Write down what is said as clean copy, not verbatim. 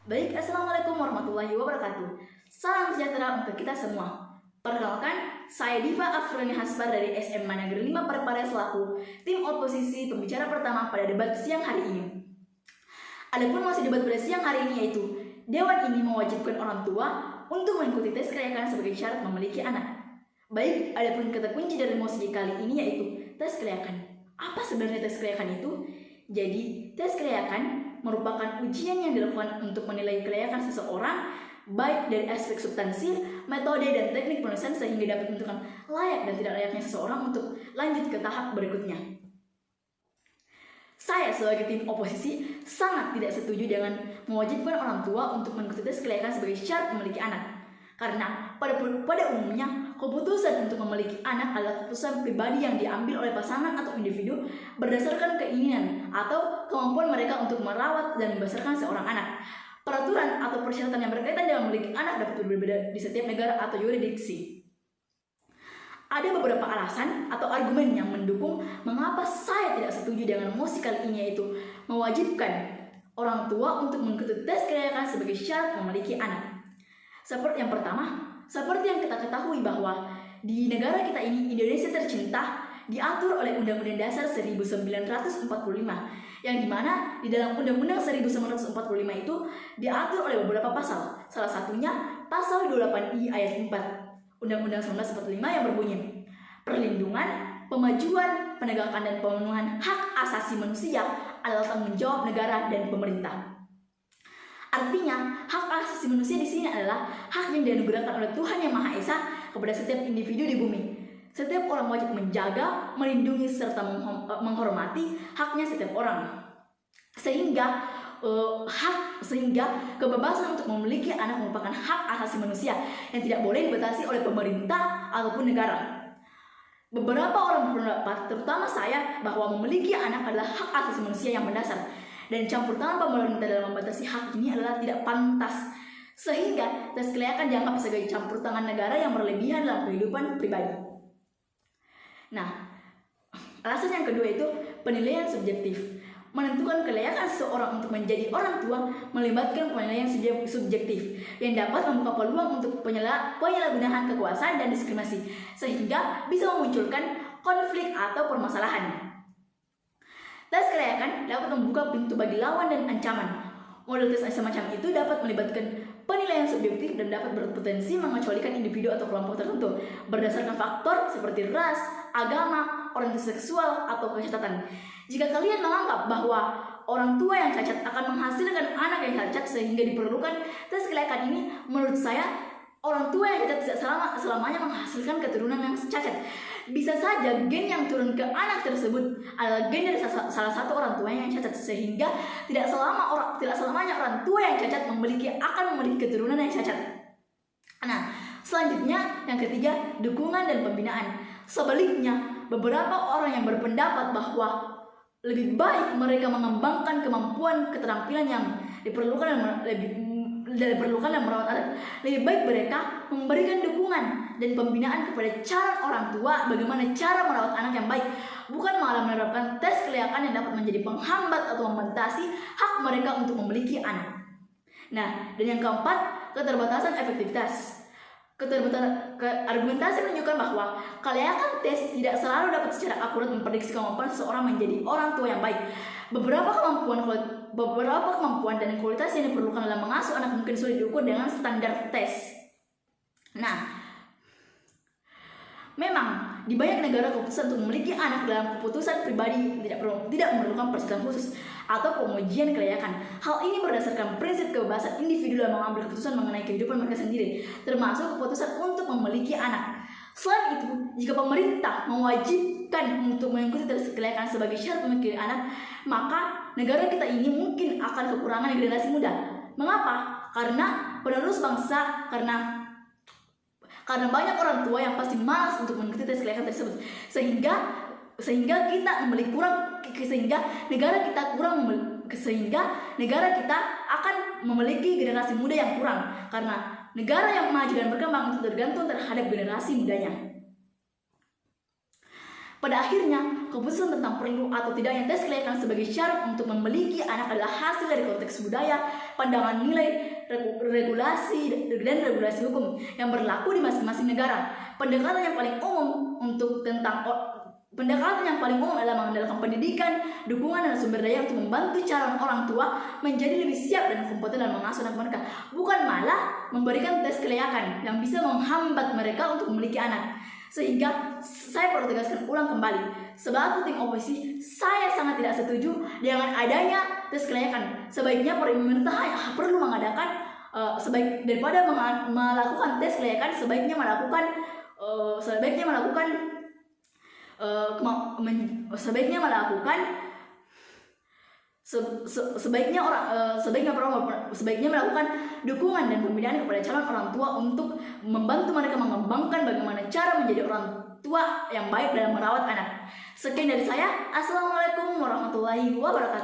Baik, Assalamualaikum warahmatullahi wabarakatuh. Salam sejahtera untuk kita semua. Perkenalkan, saya Diva Afrani Hasbar dari SMA Negeri 5 Parepare selaku tim oposisi pembicara pertama pada debat siang hari ini. Adapun masih debat pada siang hari ini yaitu Dewan ini mewajibkan orang tua untuk mengikuti tes kelayakan sebagai syarat memiliki anak. Baik, adapun kata kunci dari musik kali ini yaitu tes kelayakan. Apa sebenarnya tes kelayakan itu? Jadi, tes kelayakan merupakan ujian yang dilakukan untuk menilai kelayakan seseorang baik dari aspek substansi, metode, dan teknik penulisan sehingga dapat menentukan layak dan tidak layaknya seseorang untuk lanjut ke tahap berikutnya. Saya sebagai tim oposisi sangat tidak setuju dengan mewajibkan orang tua untuk mengikuti tes kelayakan sebagai syarat memiliki anak. Karena pada umumnya keputusan untuk memiliki anak adalah keputusan pribadi yang diambil oleh pasangan atau individu berdasarkan keinginan atau kemampuan mereka untuk merawat dan membesarkan seorang anak. Peraturan atau persyaratan yang berkaitan dengan memiliki anak dapat berbeda di setiap negara atau yurisdiksi. Ada beberapa alasan atau argumen yang mendukung mengapa saya tidak setuju dengan mosi kali ini, yaitu mewajibkan orang tua untuk mengikuti tes kelayakan sebagai syarat memiliki anak. Seperti yang pertama, seperti yang kita ketahui bahwa di negara kita ini, Indonesia tercinta, diatur oleh Undang-Undang Dasar 1945, yang dimana di dalam Undang-Undang 1945 itu diatur oleh beberapa pasal. Salah satunya pasal 28I ayat 4 Undang-Undang 1945 yang berbunyi, perlindungan, pemajuan, penegakan dan pemenuhan hak asasi manusia adalah tanggung jawab negara dan pemerintah. Artinya, hak asasi manusia di sini adalah hak yang dianugerahkan oleh Tuhan Yang Maha Esa kepada setiap individu di bumi. Setiap orang wajib menjaga, melindungi, serta menghormati haknya setiap orang. Sehingga kebebasan untuk memiliki anak merupakan hak asasi manusia yang tidak boleh dibatasi oleh pemerintah ataupun negara. Beberapa orang berpendapat, terutama saya, bahwa memiliki anak adalah hak asasi manusia yang mendasar, dan campur tangan pemerintah dalam membatasi hak ini adalah tidak pantas, sehingga tes kelayakan dianggap sebagai campur tangan negara yang berlebihan dalam kehidupan pribadi. Nah, alasan yang kedua itu penilaian subjektif. Menentukan kelayakan seseorang untuk menjadi orang tua melibatkan penilaian subjektif yang dapat membuka peluang untuk penyalahgunaan kekuasaan dan diskriminasi, sehingga bisa memunculkan konflik atau permasalahan. Tes kelayakan dapat membuka pintu bagi lawan dan ancaman. Model tes semacam itu dapat melibatkan penilaian subjektif dan dapat berpotensi mengecualikan individu atau kelompok tertentu berdasarkan faktor seperti ras, agama, orientasi seksual, atau kecacatan. Jika kalian menganggap bahwa orang tua yang cacat akan menghasilkan anak yang cacat sehingga diperlukan tes kelayakan ini, menurut saya orang tua yang cacat tidak selamanya menghasilkan keturunan yang cacat. Bisa saja gen yang turun ke anak tersebut adalah gen dari salah satu orang tua yang cacat, sehingga tidak selamanya orang tua yang cacat akan memiliki keturunan yang cacat. Nah, selanjutnya yang ketiga, dukungan dan pembinaan. Sebaliknya, beberapa orang yang berpendapat bahwa lebih baik mereka mengembangkan kemampuan keterampilan yang diperlukan dan merawat anak. Lebih baik mereka memberikan dukungan dan pembinaan kepada cara orang tua bagaimana cara merawat anak yang baik, bukan malah menerapkan tes kelayakan yang dapat menjadi penghambat atau membatasi hak mereka untuk memiliki anak. Nah, dan yang keempat, keterbatasan efektivitas. Argumentasi menunjukkan bahwa kelayakan tes tidak selalu dapat secara akurat memprediksi kemampuan seseorang menjadi orang tua yang baik. Beberapa kemampuan dan kualitas yang diperlukan dalam mengasuh anak mungkin sulit diukur dengan standar tes. Nah, memang di banyak negara keputusan untuk memiliki anak dalam keputusan pribadi tidak memerlukan persyaratan khusus atau pengujian kelayakan. Hal ini berdasarkan prinsip kebebasan individu dalam mengambil keputusan mengenai kehidupan mereka sendiri, termasuk keputusan untuk memiliki anak. Selain itu, jika pemerintah mewajibkan untuk mengikuti tes kelayakan sebagai syarat memiliki anak, maka negara kita ini mungkin akan kekurangan generasi muda. Mengapa? Karena penerus bangsa, karena banyak orang tua yang pasti malas untuk mengikuti tes kelayakan tersebut, sehingga negara kita akan memiliki generasi muda yang kurang, karena negara yang maju dan berkembang itu tergantung terhadap generasi mudanya. Pada akhirnya, keputusan tentang perlu atau tidaknya tes kelayakan sebagai syarat untuk memiliki anak adalah hasil dari konteks budaya, pandangan nilai, regulasi dan regulasi hukum yang berlaku di masing-masing negara. Pendekatan yang paling umum adalah mengandalkan pendidikan, dukungan dan sumber daya untuk membantu calon orang tua menjadi lebih siap dan kompeten dalam mengasuh anak mereka, bukan malah memberikan tes kelayakan yang bisa menghambat mereka untuk memiliki anak. Sehingga saya perlu tegaskan ulang kembali, sebagai tim oposisi, saya sangat tidak setuju dengan adanya tes kelayakan. Sebaiknya pemerintah perlu mengadakan daripada melakukan tes kelayakan, sebaiknya melakukan dukungan dan pembinaan kepada calon orang tua untuk membantu mereka mengembangkan bagaimana cara menjadi orang tua yang baik dalam merawat anak. Sekian dari saya. Assalamualaikum warahmatullahi wabarakatuh.